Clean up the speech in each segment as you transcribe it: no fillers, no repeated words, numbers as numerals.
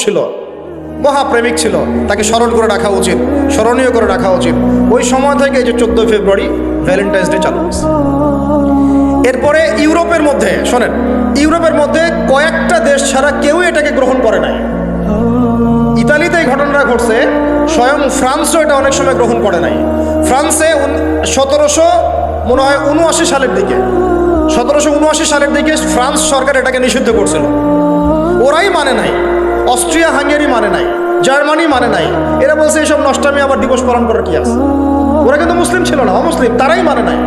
ছিল, মহাপ্রেমিক ছিল, তাকে স্মরণ করে রাখা উচিত, স্মরণীয় করে রাখা উচিত। ওই সময় থেকে এই যে 14 ফেব্রুয়ারি ভ্যালেন্টাইন্স ডে চালু হয়েছে। এরপরে ইউরোপের মধ্যে শোনেন, ইউরোপের মধ্যে কয়েকটা দেশ ছাড়া কেউই এটাকে গ্রহণ করে নাই। ইতালিতে এই ঘটনাটা ঘটছে, স্বয়ং ফ্রান্সও এটা অনেক সময় গ্রহণ করে নাই। ফ্রান্সে 1779 সালের দিকে 1779 সালের দিকে ফ্রান্স সরকার এটাকে নিষিদ্ধ করছিল। ওরাই মানে নাই, অস্ট্রিয়া হাঙ্গেরি মানে নাই, জার্মানি মানে নাই। এরা বলছে এইসব নষ্টামি আবার দিবস পালন করার কি আছে। ওরা কিন্তু মুসলিম ছিল না, অমুসলিম, তারাই মানে নাই।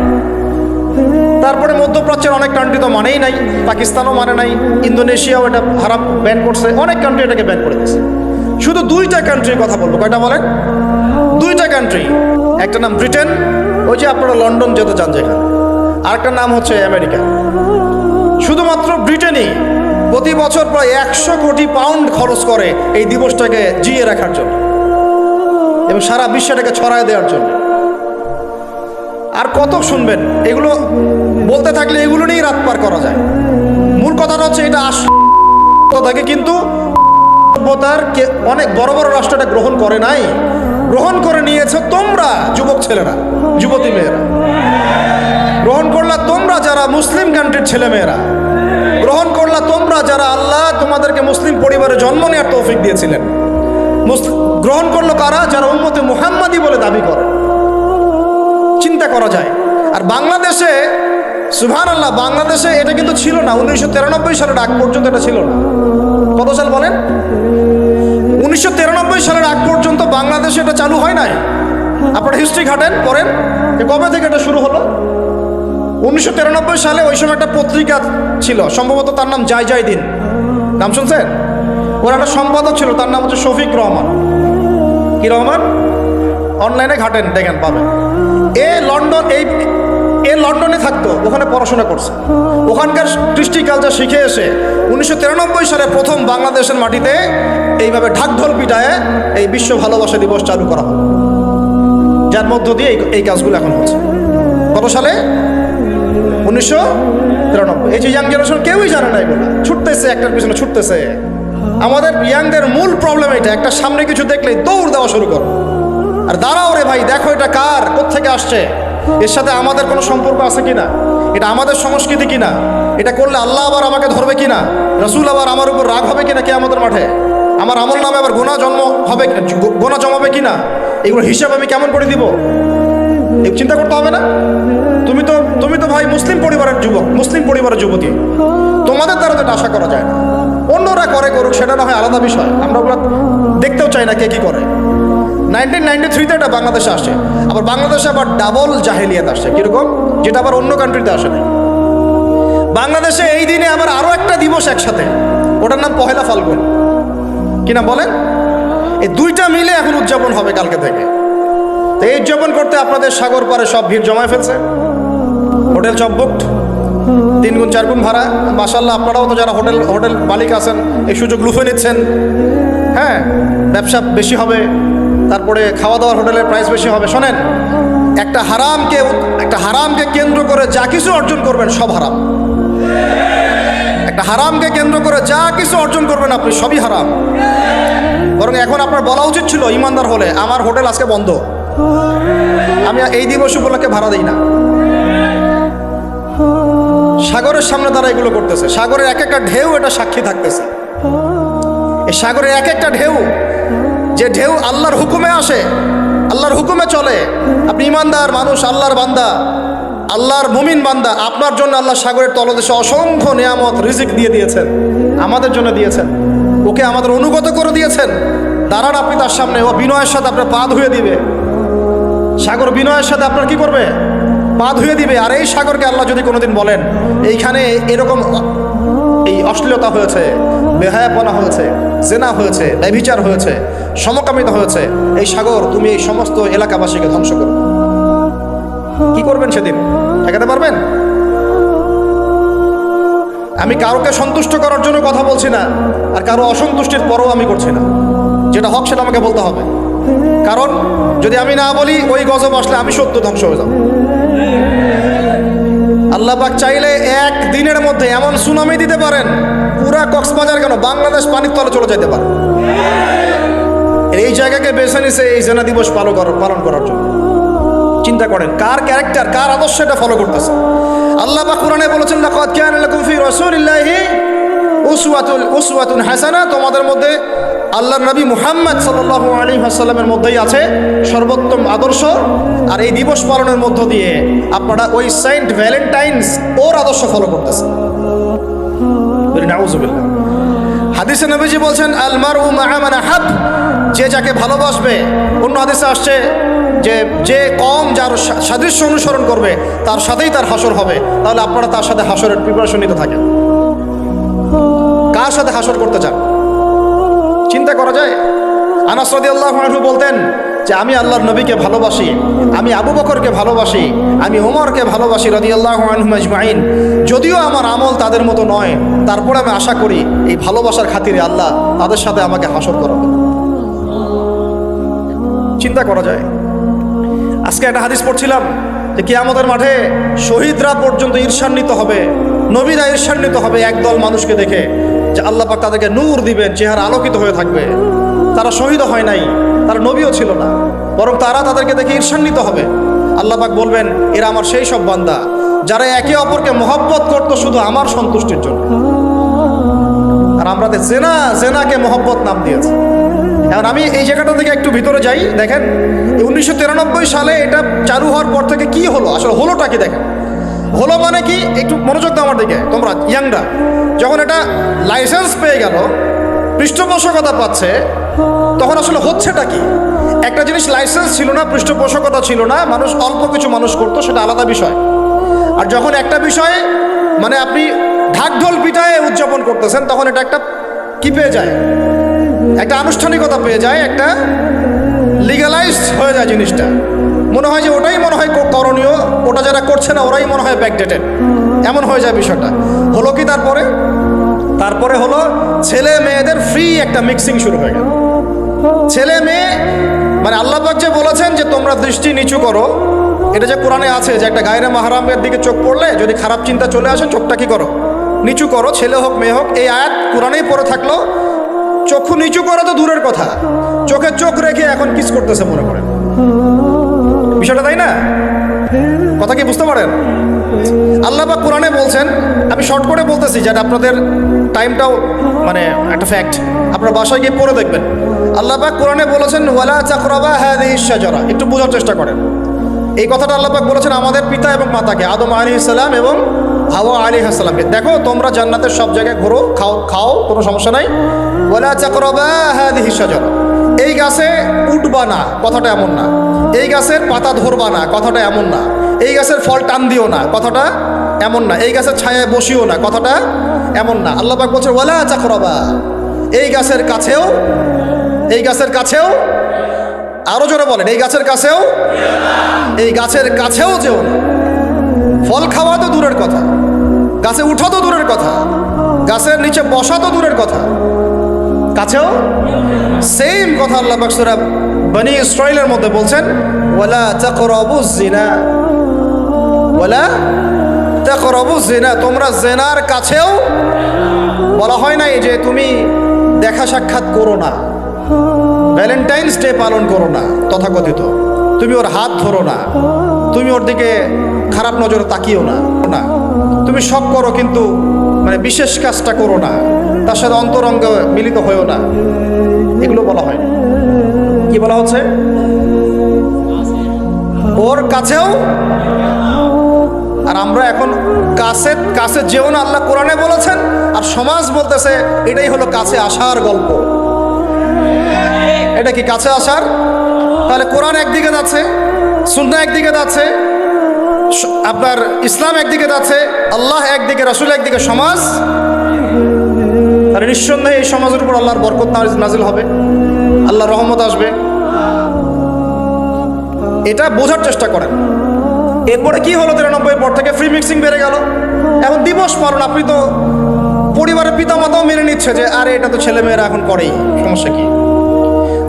তারপরে মধ্যপ্রাচ্যের অনেক কান্ট্রি তো মানেই নাই, পাকিস্তানও মানে নাই, ইন্দোনেশিয়াও এটা হারাম ব্যান করছে, অনেক কান্ট্রি এটাকে ব্যান করে দিয়েছে। শুধু দুইটা কান্ট্রির কথা বলবো, কয়টা বলেন? দুইটা কান্ট্রি, একটা নাম ব্রিটেন, ওই যে আপনারা লন্ডন যেতে চান যেখানে, আর একটা নাম হচ্ছে আমেরিকা। শুধুমাত্র ব্রিটেনই প্রতি বছর প্রায় 100 কোটি পাউন্ড খরচ করে এই দিবসটাকে জিয়ে রাখার জন্য এবং সারা বিশ্বটাকে ছড়ায় দেওয়ার জন্য। আর কত শুনবেন, এগুলো বলতে থাকলে এগুলো নিয়েই রাত পার করা যায়। মূল কথাটা হচ্ছে এটা থাকে, কিন্তু সভ্যতার অনেক বড় বড় রাষ্ট্র এটা গ্রহণ করে নাই, গ্রহণ করে নিয়েছে তোমরা যুবক ছেলেরা, যুবতী মেয়েরা গ্রহণ করলা, তোমরা যারা মুসলিম কান্ট্রির ছেলে মেয়েরা গ্রহণ করলা, তোমরা যারা আল্লাহ তোমাদেরকে মুসলিম পরিবারে জন্ম নেওয়ার তৌফিক দিয়েছিলেন। গ্রহণ করলো কারা? যারা উম্মতে মুহাম্মাদি বলে দাবি করে। চিন্তা করা যায়। আর বাংলাদেশে সুবহানাল্লাহ, বাংলাদেশে এটা কিন্তু ছিল না। 1993 সালের আগ পর্যন্ত এটা ছিল না। কত সাল বলেন? 1993 সালের আগ পর্যন্ত বাংলাদেশে এটা চালু হয় নাই। আপনারা হিস্ট্রি ঘাটেন, পড়েন কবে থেকে এটা শুরু হলো। 1993 সালে ওই সময় একটা পত্রিকা ছিল, সম্ভবত তার নাম জয় দিন, নাম শুনছেন? ওর একটা সম্পাদক ছিল, তার নাম হচ্ছে শফিক রহমান। কি রহমান? অনলাইনে ঘাটেন, দেখেন পাবেন। এ লন্ডনে থাকতো, ওখানে পড়াশোনা করছে, ওখানকার কৃষ্টি কালচার শিখে এসে 1993 সালে প্রথম বাংলাদেশের মাটিতে এইভাবে ঢাকঢোল পিটায় এই বিশ্ব ভালোবাসা দিবস চালু করা হয়, যার মধ্য দিয়ে এই কাজগুলো এখন হচ্ছে। কত সালে? 1993। এই যে ইয়াং জেনারেশন কেউই জানে না, এগুলো ছুটতেছে, একটার পিছনে ছুটতেছে। আমাদের ইয়াংদের মূল প্রবলেম এটা, একটা সামনে কিছু দেখলেই দৌড় দেওয়া শুরু করো। আর দাঁড়াও রে ভাই, দেখো এটা কার, কোত্থেকে আসছে, এর সাথে আমাদের কোনো সম্পর্ক আছে কিনা, এটা আমাদের সংস্কৃতি কিনা, এটা করলে আল্লাহ আবার আমাকে ধরবে কিনা, রসুল আবার আমার উপর রাগ হবে কিনা কিয়ামতের মাঠে, আমার আমল নামে আবার গোনা জমাবে কিনা, এগুলো হিসাব আমি কেমন করে দিব, এই চিন্তা করতে হবে না? তুমি তো ভাই মুসলিম পরিবারের যুবক, মুসলিম পরিবারের যুবতী, তোমাদের দ্বারা তো আশা করা যায় না। অন্যরা করুক, সেটা না হয় আলাদা বিষয়, আমরা ওগুলো দেখতেও চাই না কে কি করে। 1993-তে এটা বাংলাদেশে আসে, আবার বাংলাদেশে আবার ডাবল জাহেলিয়াত আসে। কিরকম? যেটা আবার অন্য কান্ট্রিতে আসে না। বাংলাদেশে এই দিনে আবার আরো একটা দিবস একসাথে, ওটার নাম পহেলা ফাল্গুন। কি নাম বলেন? এই দুইটা মিলে এখন উদযাপন হবে কালকে থেকে। তো এই উদযাপন করতে আপনাদের সাগর পারে সব ভিড় জমায় ফেলছে, হোটেল সব বুকড, 3 গুণ 4 গুণ ভাড়া। মাশাআল্লাহ, আপনারাও তো যারা হোটেল মালিক আছেন এই সুযোগ লুফে নিচ্ছেন। হ্যাঁ, ব্যবসা বেশি হবে, তারপরে খাওয়া দাওয়ার হোটেলের প্রাইস বেশি হবে। শোনেন, একটা হারামকে কেন্দ্র করে যা কিছু অর্জন করবেন সব হারাম। একটা হারামকে কেন্দ্র করে যা কিছু অর্জন করবেন আপনি, সবই হারাম। বরং এখন আপনার বলা উচিত ছিল, ইমানদার হলে, আমার হোটেল আজকে বন্ধ, আমি এই দিবস উপলক্ষে ভাড়া দিই না। সাগরের সামনে তারা এগুলো করতেছে, সাগরের এক একটা ঢেউ এটা সাক্ষী থাকতেছে। এই সাগরের এক একটা ঢেউ, যে ঢেউ আল্লাহর হুকুমে আসে, আল্লাহর হুকুমে চলে। আপনি ইমানদার মানুষ, আল্লাহর বান্দা, আল্লাহর মুমিন বান্দা, আপনার জন্য আল্লাহ সাগরের তলদেশে অসংখ্য নিয়ামত রিজিক দিয়ে দিয়েছেন, আমাদের জন্য দিয়েছেন, ওকে আমাদের অনুগত করে দিয়েছেন। দাঁড়ান আপনি তার সামনে, ও বিনয়ের সাথে আপনার পা ধুয়ে দিবে। সাগর বিনয়ের সাথে আপনার কি করবে? পা ধুয়ে দিবে। আর এই সাগরকে আল্লাহ যদি কোনোদিন বলেন এইখানে এরকম এই অশ্লীলতা হয়েছে, বেহায়াপনা হয়েছে, জেনা হয়েছে, ব্যভিচার হয়েছে, সমকামিতা হয়েছে, এই সাগর তুমি এই সমস্ত এলাকাবাসীকে ধ্বংস করো, কি করবেন সেদিন? ঠেকাতে পারবেন? আমি কারোকে সন্তুষ্ট করার জন্য কথা বলছি না, আর কারো অসন্তুষ্টির পরও আমি করছি না। যেটা হক সেটা আমাকে বলতে হবে, কারণ যদি আমি না বলি ওই গজব আসলে আমি সত্য ধ্বংস হয়ে যাব। আল্লাহ পাক চাইলে এক দিনের মধ্যে এমন সুনামি দিতে পারেন, পুরা কক্সবাজার কেন বাংলাদেশ পানির তলে চলে যেতে পারে। এই জায়গাকে বেছে নিছে এই জেনা দিবস পালন করার জন্য। চিন্তা করেন কার ক্যারেক্টার, কার আদর্শ এটা ফলো করতেছে। আল্লাহ পাক কোরআনে বলেছেন, লাকাদ কানা লাকুম ফি রাসূলিল্লাহি উসওয়াতুন হাসানা, তোমাদের মধ্যে আল্লাহর নবী মুহাম্মদ সাল্লাল্লাহু আলাইহি ওয়াসাল্লামের মধ্যেই আছে সর্বোত্তম আদর্শ। আর এই দিবস পালনের মধ্য দিয়ে আপনারা ওই সেন্ট ভ্যালেন্টাইন্স ওর আদর্শ ফলো করতেছেন। নাউযুবিল্লাহ। হাদিসে নবীজি বলছেন, আল মারউ মা'a মান আহাব, যে যাকে ভালোবাসবে। অন্য হাদিসে আসছে যে কম যার সাদৃশ্য অনুসরণ করবে তার সাথেই তার হাসর হবে। তাহলে আপনারা তার সাথে হাসরের প্রিপারেশন নিতে থাকেন। কার সাথে হাসর করতে চান চিন্তা করা যায়। আনাস রাদিয়াল্লাহু আনহু বলতেন যে আমি আল্লাহর নবীকে ভালোবাসি, আমি আবু বকরকে ভালোবাসি, আমি ওমরকে ভালোবাসি রাদিয়াল্লাহু আনহুম আজমাইন। যদিও আমার আমল তাদের মতো নয়, তারপরে আমি আশা করি এই ভালোবাসার খাতিরে আল্লাহ তাদের সাথে আমাকে হাসর করাবে। চিন্তা করা যায়। আজকে একটা হাদিস পড়ছিলাম যে কিয়ামতের মাঠে শহীদরা পর্যন্ত ঈর্ষান্বিত হবে, নবীরা ঈর্ষান্বিত হবে একদল মানুষকে দেখে, যে আল্লাহ পাক তাদেরকে নূর দিবেন, চেহারা আলোকিত হয়ে থাকবে। তারা শহীদ হয় নাই, তারা নবীও ছিল না, বরং তারা তাদেরকে দেখে ঈর্ষান্বিত হবে। আল্লাহ পাক বলবেন, এরা আমার সেই সব বান্দা যারা একে অপরকে মহব্বত করতো শুধু আমার সন্তুষ্টির জন্য। আর আমরা জেনাকে মহব্বত নাম দিয়েছি। এখন আমি এই জায়গাটা থেকে একটু ভিতরে যাই। দেখেন 1993 সালে এটা চালু হওয়ার পর থেকে কি হলো, আসলে হলোটা কি দেখেন। হলো মানে কি, একটু মনোযোগ দাও আমার দিকে তোমরা ইয়াংরা। যখন এটা লাইসেন্স পেয়ে গেল, পৃষ্ঠপোষকতা পাচ্ছে, তখন আসলে হচ্ছেটা কি। একটা জিনিস লাইসেন্স ছিল না, পৃষ্ঠপোষকতা ছিল না, মানুষ অল্প কিছু মানুষ করতো, সেটা আলাদা বিষয়। আর যখন একটা বিষয়ে মানে আপনি ঢাকঢোল পিটায়ে উদযাপন করতেছেন, তখন এটা একটা কি পেয়ে যায়, একটা আনুষ্ঠানিকতা পেয়ে যায়, একটা লিগালাইজড হয়ে যায় জিনিসটা। মনে হয় যে ওটাই মনে হয় করণীয়, ওটা যারা করছে না ওরাই মনে হয় ব্যাকডেটেড, এমন হয়ে যায় বিষয়টা। হলো কি তারপরে হলো ছেলে মেয়েদের ফ্রি একটা মিক্সিং শুরু হয়ে গেল। ছেলে মেয়ে মানে আল্লাহ পাক যে বলেছেন যে তোমরা দৃষ্টি নিচু করো, এটা যে কোরআনে আছে যে একটা গায়রে মাহরামের দিকে চোখ পড়লে যদি খারাপ চিন্তা চলে আসে চোখটা কি করো, নিচু করো, ছেলে হোক মেয়ে হোক। এই আয়াত কোরআনেই পড়ে থাকলো। চক্ষু নিচু করা তো দূরের কথা, চোখে চোখ রেখে এখন কিস করতেছে মনে করেন বিষয়টা, তাই না? কথা কি বুঝতে পারেন? আল্লাহ পাক কোরআনে বলছেন, আমি শর্ট করে বলতেছি যেটা আপনাদের টাইমটাও মানে একটা ফ্যাক্ট, আপনার বাসায় গিয়ে পড়ে দেখবেন। আল্লাহ পাক কোরআনে বলেছেন, ওয়ালা তাকরাবা হাযিহিশ শাজারা। একটু বোঝার চেষ্টা করেন। এই কথাটা আল্লাহ পাক বলেছেন আমাদের পিতা এবং মাতাকে, আদম আলাইহিস সালাম এবং হাওয়া আলাইহিস সালামকে। দেখো তোমরা জান্নাতের সব জায়গায় ঘোরো, খাও, কোনো সমস্যা নাই। ওয়ালা তাকরাবা হাযিহিশ শাজারা। এই গাছে উঠবা না, কথাটা এমন না। এই গাছের পাতা ধরবা না, কথাটা এমন না। এই গাছের ফল টান দিও না, কথাটা এমন না। এই গাছের ছায়ায় বসিও না, কথাটা এমন না। আল্লাহ পাক বলছে ওয়ালা তাকরাবা, এই গাছের কাছেও, আরো জোরে বলেন, এই গাছের কাছেও যেও না। ফল খাওয়া তো দূরের কথা, গাছে উঠা তো দূরের কথা, গাছের নিচে বসা তো দূরের কথা, কাছেও সেম কথা আল্লাহ পাক সূরা বনী ইসরাঈলের মধ্যে বলছেন, ওয়ালা তাকরাবুজ জিনা, তোমরা জেনার কাছেও। বলা হয় নাই যে তুমি দেখা সাক্ষাৎ করো না, ভ্যালেন্টাইন্স ডে পালন করো না, তথাকথিত তুমি ওর হাত ধরো না, তুমি ওর দিকে খারাপ নজরে তাকিও না, তুমি শখ করো কিন্তু মানে বিশেষ কাজটা করো না, তার সাথে অন্তরঙ্গ মিলিত হয়েও না, এগুলো বলা হয়। কি বলা হচ্ছে? ওর কাছেও। আর আমরা এখন কাছে যেও না আল্লাহ কোরআনে বলেছেন, আর সমাজ বলতেছে এটাই হলো কাছে আসার গল্প। এটা কি কাছে আসার? তাহলে কোরআন একদিকে যাচ্ছে, সুন্নাহ একদিকে যাচ্ছে, আপনার ইসলাম একদিকে যাচ্ছে, আল্লাহ একদিকে, রাসূল একদিকে, সমাজ। আর নিঃসন্দেহে এই সমাজের উপর আল্লাহর বরকত নাজিল হবে, আল্লাহর রহমত আসবে। এটা বোঝার চেষ্টা করেন। এরপরে কি হলো? 93 পর থেকে ফ্রি মিক্সিং বেড়ে গেল। এখন দিবস পালন, আপনি তো পরিবারের পিতা মাতাও মেনে নিচ্ছে যে আরে এটা তো ছেলেমেয়েরা এখন করেই, সমস্যা কি?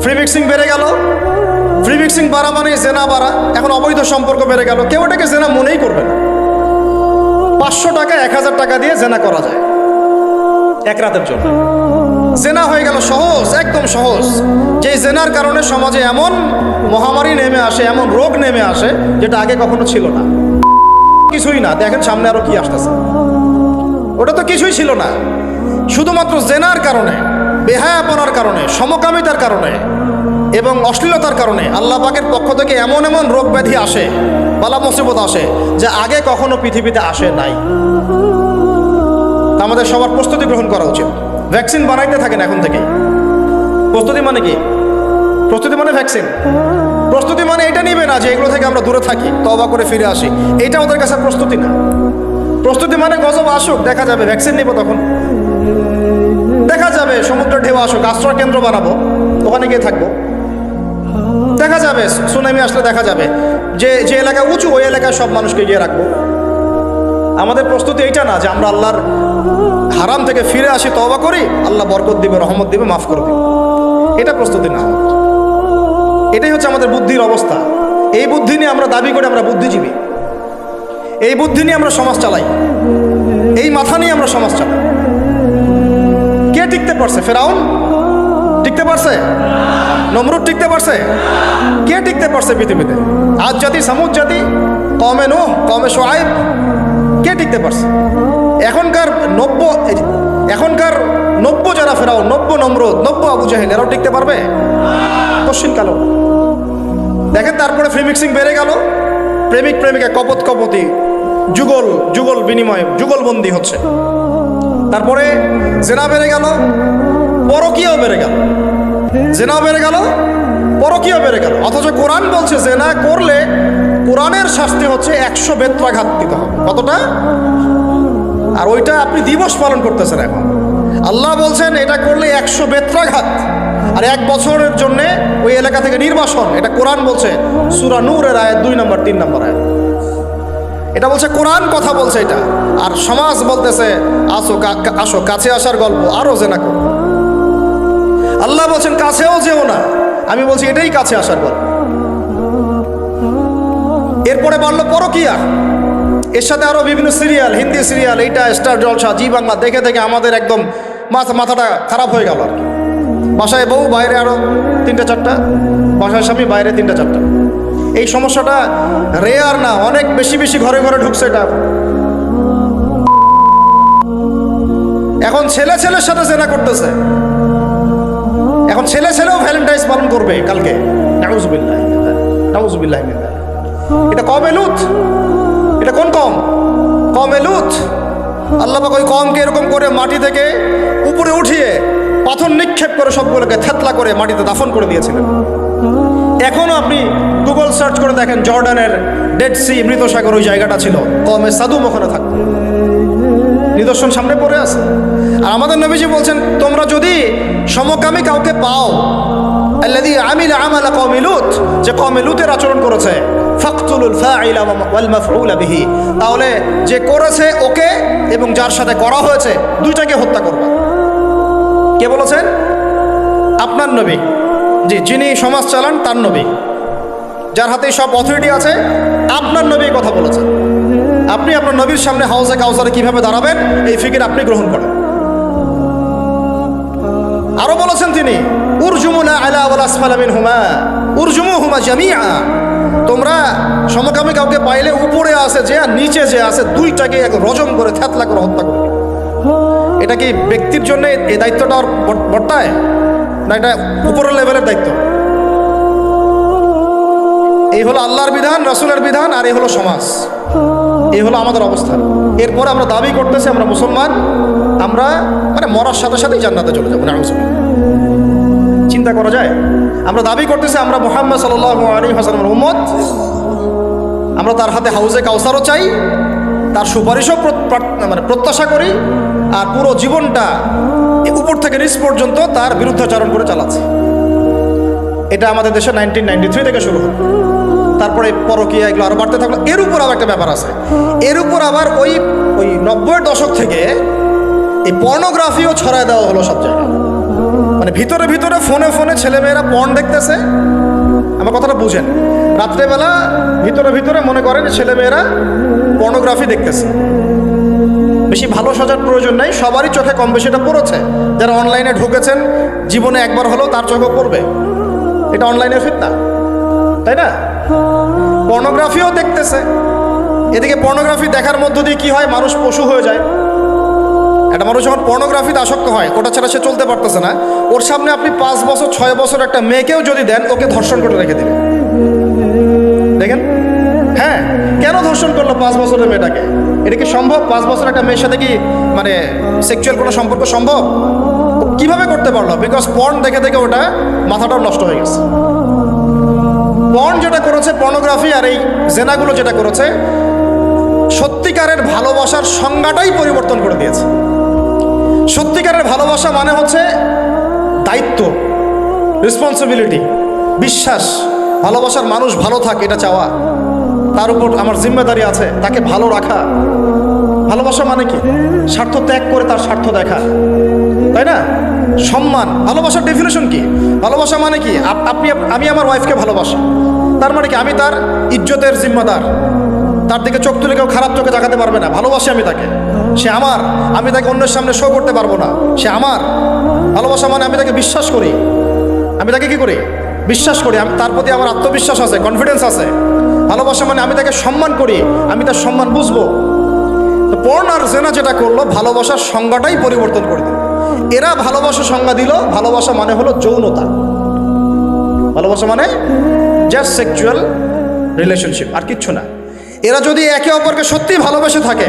ফ্রি মিক্সিং বেড়ে গেল। ফ্রি মিক্সিং বাড়া মানে জেনা বাড়া। এখন অবৈধ সম্পর্ক বেড়ে গেল, কেউ এটাকে জেনা মনেই করবে না। 500 টাকা 1000 টাকা দিয়ে জেনা করা যায় এক রাতের জন্য। জেনা হয়ে গেল সহজ, একদম সহজ। যে জেনার কারণে সমাজে এমন মহামারী নেমে আসে, এমন রোগ নেমে আসে যেটা আগে কখনো ছিল না। কিছুই না, দেখেন সামনে আরো কি আসতেছে। ওটা তো কিছুই ছিল না, শুধুমাত্র জেনার কারণে, বেহায়াপনার কারণে, সমকামিতার কারণে এবং অশ্লীলতার কারণে আল্লাহ পাকের পক্ষ থেকে এমন এমন রোগ ব্যাধি আসে, বালা মুসিবত আসে, যা আগে কখনো পৃথিবীতে আসে নাই। আমাদের সবার প্রস্তুতি গ্রহণ করা উচিত। ভ্যাকসিন বানাইতে থাকেন এখন থেকে। প্রস্তুতি মানে কি? প্রস্তুতি মানে ভ্যাকসিন। প্রস্তুতি মানে এটা নিবে না যে এগুলো থেকে আমরা দূরে থাকি, তওবা করে ফিরে আসি, এটা ওদের কাছে প্রস্তুতি না। প্রস্তুতি মানে গজব আসুক, দেখা যাবে, ভ্যাকসিন নিব তখন দেখা যাবে। সমুদ্রের ঢেউ আসুক, আশ্রয় কেন্দ্র বানাবো, ওখানে গিয়ে থাকবো, দেখা যাবে। সুনামি আসলে দেখা যাবে যে যে এলাকা উঁচু, ওই এলাকায় সব মানুষকে গিয়ে রাখবো। আমাদের প্রস্তুতি এইটা না যে আমরা আল্লাহর হারাম থেকে ফিরে আসি, তওবা করি, আল্লাহ বরকত দিবে, রহমত দিবে, মাফ করে দিবে। এটা প্রস্তুতি না। এটাই হচ্ছে আমাদের বুদ্ধির অবস্থা। এই বুদ্ধি নিয়ে আমরা দাবি করি আমরা বুদ্ধিজীবী, এই বুদ্ধি নিয়ে আমরা সমাজ চালাই, এই মাথা নিয়ে আমরা সমাজ চালাই। কে টিকতে পারছে? ফেরাউন টিকতে পারছে? নমরুদ টিকতে পারছে? কে টিকতে পারছে পৃথিবীতে? আদ জাতি, সামুদ জাতি, কওমে নূহ, কওমে শুআয়ব, কে টিকতে পারছে? এখনকার নব্য যারা ফেরাউন, নব্য নমরুদ, নব্য আবু জাহেল, এরাও টিকতে পারবে? কোশ্চিন কালো। দেখেন তারপরে ফ্রি মিক্সিং বেড়ে গেল, প্রেমিক প্রেমিকা কপত কপতি, যুগল বিনিময়, যুগলবন্দি হচ্ছে। তারপরে জেনা বেড়ে গেল, পরকীয়াও বেড়ে গেল। জেনাও বেড়ে গেল, পরকীয়াও বেড়ে গেল। অথচ কোরআন বলছে জেনা করলে কোরআনের শাস্তি হচ্ছে 100 বেত্রাঘাত দিতে হবে। কতটা? আর ওইটা আপনি দিবস পালন করতেছেন এখন। আল্লাহ বলছেন এটা করলে 100 বেত্রাঘাত, আর 1 বছরের জন্য ওই এলাকা থেকে নির্বাসন। এটা কোরআন বলছে, সূরা নূরের আয়াত 2 নম্বর 3 নম্বর আয়াত। এটা বলছে কোরআন, কথা বলছে এটা। আর সমাজ বলতেছে আসো কাছে আসার গল্প, আরো জেনা করো। আল্লাহ বলছেন কাছেও যেও না, আমি বলছি এটাই কাছে আসার গল্প। এরপরে বললো পরকীয়া, এর সাথে আরো বিভিন্ন সিরিয়াল, হিন্দি সিরিয়াল, এইটা স্টার জলসা, জি বাংলা দেখে দেখে আমাদের একদম মাথাটা খারাপ হয়ে গেল আর কি। বাসায় বউ, বাইরে আরো 3-4টা, বাসায় স্বামী, বাইরে 3-4টা। এই সমস্যাটা রেয়ার না, অনেক বেশি বেশি ঘরে ঘরে ঢুকছে এটা। এখন ছেলে ছেলের সাথে জেনা করতেছে, এখন ছেলে ছেলেও ভ্যালেন্টাইন্স পালন করবে কালকে। নাউজুবিল্লাহ, নাউজুবিল্লাহ। এটা কওমে লূত। এটা কোন কওম? কওমে লূত। আল্লাহ পাক ওই কওমকে এরকম করে মাটি থেকে উপরে উঠিয়ে পাথর নিক্ষেপ করে সবগুলোকে থেতলা করে মাটিতে দাফন করে দিয়েছিলেন। এখনো আপনি গুগল সার্চ করে দেখেন, জর্ডানের ডেড সি, মৃত সাগর, ওই জায়গাটা ছিল, কওমে সাদুম ওখানে থাকতো। নিদর্শন সামনে পড়ে আছে। আর আমাদের নবীজি বলছেন তোমরা যদি সমকামী কাউকে পাও, আল্লাযী আমিলা আমালা কওমি লূত, যে কওমে লূতের আচরণ করেছে, ফাকতুলুল ফাইলা ওয়াল মাফউলা বিহি, তাহলে যে করেছে ওকে এবং যার সাথে করা হয়েছে দুইটাকে হত্যা করবে। কে বলেছেন? আপনার নবী, জি, যিনি সমাজ চালান তার নবী, যার হাতে সব অথরিটি আছে, আপনার নবী কথা বলেছেন। আপনি আপনার নবীর সামনে হাউজে কাউসারে কিভাবে দাঁড়াবেন এই ফিকির আপনি গ্রহণ করেন। আরো বলেছেন তিনি, উরজুমুনা আলা ওয়াল আসফালা মিনহুমা উরজুমুহুমা জামিআ, তোমরা সমকামী কাউকে পাইলে উপরে আছে যে আর নিচে যে আছে দুইটাকে এক রজম করে থেতলা করে হত্যা করবে। এটা কি ব্যক্তির জন্য এই দায়িত্বটা বর্তায় না এটা উপরের লেভেলের দায়িত্ব? এই হলো আল্লাহর বিধান, রাসূলের বিধান, আর এই হলো সমাজ, এই হলো আমাদের অবস্থা। এরপরে আমরা দাবি করতেছি আমরা মুসলমান, আমরা মানে মরার সাথে সাথেই জান্নাতে চলে যাবো। নাউজুবিল্লাহ। চিন্তা করা যায়? আমরা দাবি করতেছি আমরা মুহাম্মদ সাল্লাল্লাহু আলাইহি ওয়াসাল্লামের উম্মত, আমরা তার হাতে হাউজে কাউসারও চাই, তার সুপারিশও মানে প্রত্যাশা করি, আর পুরো জীবনটা উপর থেকে নিচ পর্যন্ত তার বিরুদ্ধাচরণ করে চালাচ্ছি। এটা আমাদের দেশে 1993 থেকে শুরু হলো। তারপরে পরকীয়া এগুলো আরো বাড়তে থাকলো। এর উপর আবার একটা ব্যাপার আছে, এর উপর আবার ওই 90-এর দশক থেকে এই পর্নোগ্রাফিও ছড়ায় দেওয়া হলো সব জায়গায়। মানে ভিতরে ভিতরে ফোনে ফোনে ছেলেমেয়েরা পর্ন দেখতেছে। আমার কথাটা বুঝেন, রাত্রেবেলা ভিতরে ভিতরে মনে করেন ছেলেমেয়েরা পর্নোগ্রাফি দেখতেছে। বেশি ভালো সাজার প্রয়োজন নেই, সবারই চোখে কম বেশি এটা পড়েছে। যারা অনলাইনে ঢুকেছেন জীবনে একবার হলেও তার চোখে পড়বে, এটা অনলাইনের ফিতনা, তাই না? পর্নোগ্রাফিও দেখতেছে, এদিকে পর্নোগ্রাফি দেখার মধ্য দিয়ে কি হয়, মানুষ পশু হয়ে যায়। একটা মানুষ যখন পর্নোগ্রাফিতে আসক্ত হয়, ওটা ছাড়া সে চলতে পারতেছে না, ওর সামনে আপনি 5 বছর 6 বছর একটা মেয়েকেও যদি দেন, ওকে ধর্ষণ করে রেখে দেবে। দেখেন, হ্যাঁ, কেন ধর্ষণ করলো 5 বছরের মেয়েটাকে? এটা কি সম্ভব? 5 বছর একটা মেয়ের সাথে কি মানে সেক্সুয়াল কোনো সম্পর্ক সম্ভব? কিভাবে করতে পারলো? বিকজ পর্ন দেখে দেখে ওটা মাথাটাও নষ্ট হয়ে গেছে। পর্ন যেটা করেছে, পর্নোগ্রাফি আর এই জেনাগুলো যেটা করেছে, সত্যিকারের ভালোবাসার সংজ্ঞাটাই পরিবর্তন করে দিয়েছে। সত্যিকারের ভালোবাসা মানে হচ্ছে দায়িত্ব, রেসপন্সিবিলিটি, বিশ্বাস। ভালোবাসার মানুষ ভালো থাকে এটা চাওয়া, তার উপর আমার জিম্মেদারি আছে, তাকে ভালো রাখা। ভালোবাসা মানে কি? স্বার্থ ত্যাগ করে তার স্বার্থ দেখা, তাই না? সম্মান। ভালোবাসার ডেফিনেশন কি? ভালোবাসা মানে কি? আমি আমার ওয়াইফকে ভালোবাসি, তার মানে কি? আমি তার ইজ্জতের জিম্মাদার, তার দিকে চোখ তুলে কেউ খারাপ চোখে তাকাতে পারবে না। ভালোবাসি আমি তাকে, সে আমার, আমি তাকে অন্যের সামনে শো করতে পারবো না, সে আমার। ভালোবাসা মানে আমি তাকে বিশ্বাস করি, আমি তাকে কি করি? বিশ্বাস করি, আমি তার প্রতি আমার আত্মবিশ্বাস আছে, কনফিডেন্স আছে। ভালোবাসা মানে আমি তাকে সম্মান করি, আমি তার সম্মান বুঝবো। তো পর্ন আর জেনা যেটা করলো, ভালোবাসার সংজ্ঞাটাই পরিবর্তন করে দিল। এরা ভালোবাসার সংজ্ঞা দিল, ভালোবাসা মানে হলো যৌনতা। ভালোবাসা মানে জাস্ট সেক্সুয়াল রিলেশনশিপ, আর কিচ্ছু না। এরা যদি একে অপরকে সত্যি ভালোবেসে থাকে,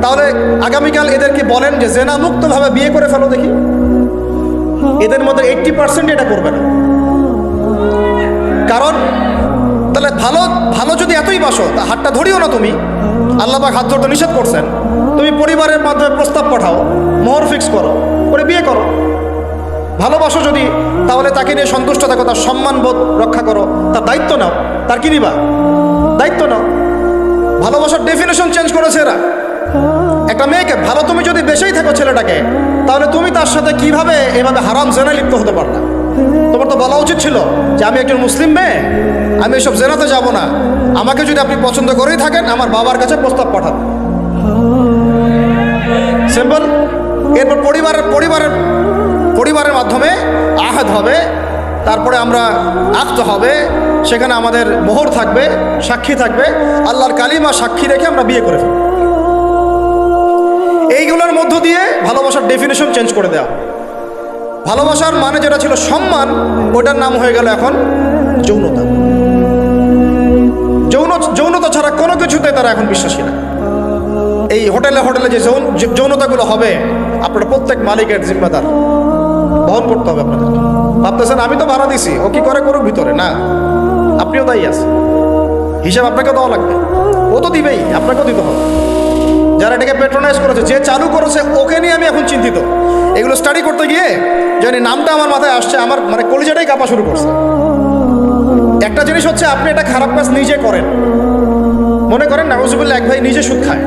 তাহলে আগামীকাল এদেরকে বলেন যে জেনা মুক্তভাবে বিয়ে করে ফেলো দেখি, এদের মধ্যে 80% এটা করবে না। কারণ তাহলে ভালো ভালো যদি এতই বাসো, তা হাতটা ধরিও না তুমি। আল্লাহ পাক হাত ধরতে নিষেধ করছেন। তুমি পরিবারের মাধ্যমে প্রস্তাব পাঠাও, মোহর ফিক্স করো, করে বিয়ে করো। ভালোবাসো যদি, তাহলে তাকে নিয়ে সন্তুষ্ট থাকো, তার সম্মানবোধ রক্ষা করো, তার দায়িত্ব নাও। তার কি নিবা? দায়িত্ব নাও। ভালোবাসার ডেফিনেশন চেঞ্জ করেছে এরা। একটা মেয়েকে ভালো তুমি যদি বেশেই থাকো ছেলেটাকে, তাহলে তুমি তার সাথে কিভাবে এভাবে হারাম জেনায় লিপ্ত হতে পারলা? তোমার তো বলা উচিত ছিল যে আমি একজন মুসলিম মেয়ে, আমি এসব জেনাতে যাব না। আমাকে যদি আপনি পছন্দ করেই থাকেন, আমার বাবার কাছে প্রস্তাব পাঠান। সিম্পল। এরপর পরিবারের মাধ্যমে আহাদ হবে, তারপরে আমরা আক্ত হবে, সেখানে আমাদের মোহর থাকবে, সাক্ষী থাকবে, আল্লাহর কালিমা সাক্ষী রেখে আমরা বিয়ে করে ফেলব। এইগুলোর মধ্য দিয়ে ভালোবাসার ডেফিনেশন চেঞ্জ করে দেওয়া। ভালোবাসার মানে যেটা ছিল সম্মান, ওটার নাম হয়ে গেল এখন যৌনতা। যৌনতা ছাড়া কোনো কিছুতে তারা এখন বিশ্বাসী না। এই হোটেলে যে যৌনতাগুলো হবে, আপনারা প্রত্যেক মালিকের জিম্মাদার, বহন করতে হবে আপনাদেরকে। ভাবতেছেন আমি তো ভাড়া দিছি, ও কি করে করুক ভিতরে, না, আপনিও দায়ী আছেন। হিসাব আপনাকে দেওয়া লাগবে, ও তো দিবেই, আপনাকেও দিতে হবে। যারা এটাকে প্যাট্রোনাইজ করেছে, যে চালু করেছে, ওকে নিয়ে আমি এখন চিন্তিত। এগুলো স্টাডি করতে গিয়ে জানি নামটা আমার মাথায় আসছে, আমার মানে কলিজাটাই কাঁপা শুরু করছে। একটা জিনিস হচ্ছে, আপনি একটা খারাপ কাজ নিজে করেন, মনে করেন নাউজুবিল্লাহ এক ভাই নিজে সুদ খায়,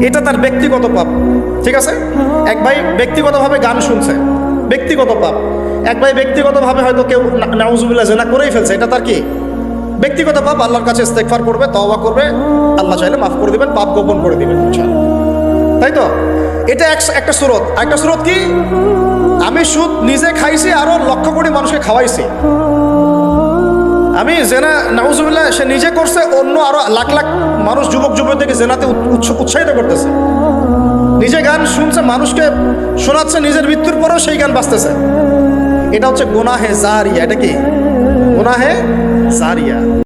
এটা তার ব্যক্তিগত পাপ, ঠিক আছে? এক ভাই ব্যক্তিগতভাবে গান শুনছে, ব্যক্তিগত পাপ। এক ভাই ব্যক্তিগতভাবে হয়তো কেউ নাউজুবিল্লাহ জেনা করেই ফেলছে, এটা তার কি ব্যক্তিগত পাপ। আল্লাহর কাছে ইস্তেগফার করবে, তওবা করবে, আল্লাহ চাইলে মাফ করে দিবেন, পাপ গোপন করে দিবেন, তাই তো? এটা একটা সুরত। একটা সুরত কি? আমি সুদ নিজে খাইছি, আরো লক্ষ কোটি মানুষকে খাওয়াইছি। আমি জেনা নাউজুবিল্লাহ সে নিজে করছে, অন্য আরো লাখ লাখ মানুষ, যুবক যুবতীকে জেনাতে উৎসাহিত করতেছে। নিজে গান শুনছে, মানুষকে শোনাচ্ছে, নিজের মৃত্যুর পরেও সেই গান বাজতেছে। এটা হচ্ছে গুনাহে জারিয়া। এটা কি? গুনাহে জারিয়া।